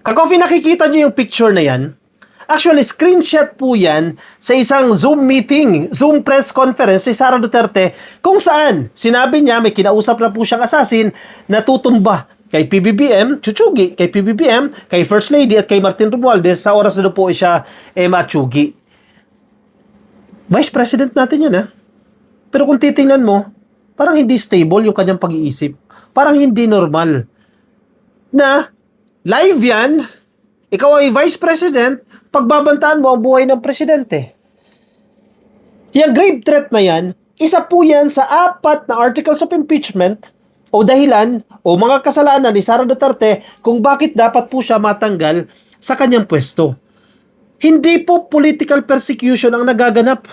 Ka-coffee, nakikita nyo yung picture na yan? Actually, screenshot po yan sa isang Zoom meeting, Zoom press conference si Sara Duterte, kung saan sinabi niya may kinausap na po siyang assassin na tutumba kay PBBM, Chuchugi, kay PBBM, kay First Lady at kay Martin Romualdez sa oras na po siya matsugi. Vice President natin yan, ha? Pero kung titingnan mo, parang hindi stable yung kanyang pag-iisip. Parang hindi normal. Na, live yan, ikaw ay Vice President, pagbabantaan mo ang buhay ng presidente. Yung grave threat na yan, isa po yan sa 4 na articles of impeachment o dahilan o mga kasalanan ni Sara Duterte kung bakit dapat po siya matanggal sa kanyang pwesto. Hindi po political persecution ang nagaganap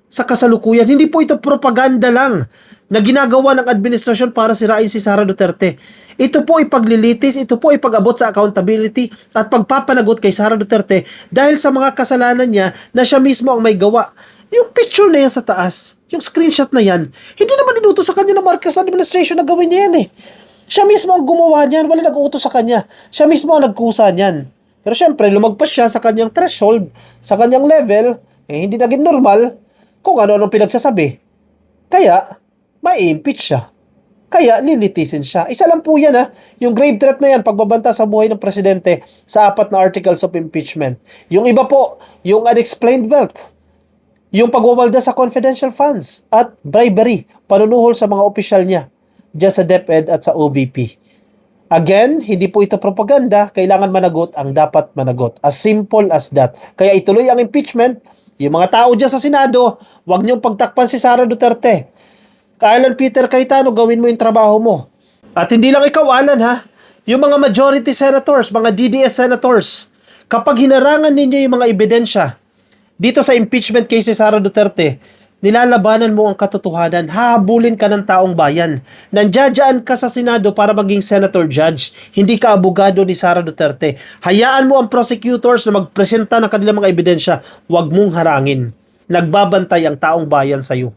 sa kasalukuyan. Hindi po ito propaganda lang na ginagawa ng administrasyon para sirain si Sara Duterte. Ito po ay paglilitis, ito po ay pag-abot sa accountability at pagpapanagot kay Sara Duterte dahil sa mga kasalanan niya na siya mismo ang may gawa. Yung picture na yan sa taas, yung screenshot na yan, hindi naman inutos sa kanya ng Marcos administration na gawin niya yan eh. Siya mismo ang gumawa niyan, wala nag-uutos sa kanya. Siya mismo ang nagkusa niyan. Pero syempre, lumagpas siya sa kanyang threshold, sa kanyang level, hindi naging normal kung ano-anong pinagsasabi. Kaya, ma-impeach siya. Kaya, lilitisin siya. Isa lang po yan yung grave threat na yan, pagbabanta sa buhay ng presidente sa 4 na articles of impeachment. Yung iba po, yung unexplained wealth, yung pagwawalda sa confidential funds, at bribery, panunuhol sa mga opisyal niya, dyan sa DepEd at sa OVP. Again, hindi po ito propaganda, kailangan managot ang dapat managot. As simple as that. Kaya ituloy ang impeachment. Yung mga tao dyan sa Senado, huwag niyong pagtakpan si Sara Duterte. Alan Peter Cayetano, gawin mo yung trabaho mo. At hindi lang ikaw, Alan, yung mga majority senators, mga DDS senators, kapag hinarangan ninyo yung mga ebidensya dito sa impeachment case si Sara Duterte, nilalabanan mo ang katotohanan, hahabulin ka ng taong bayan. Nandiyan ka sa Senado para maging senator judge, hindi ka abogado ni Sara Duterte. Hayaan mo ang prosecutors na magpresenta ng kanilang mga ebidensya, huwag mong harangin. Nagbabantay ang taong bayan sa'yo.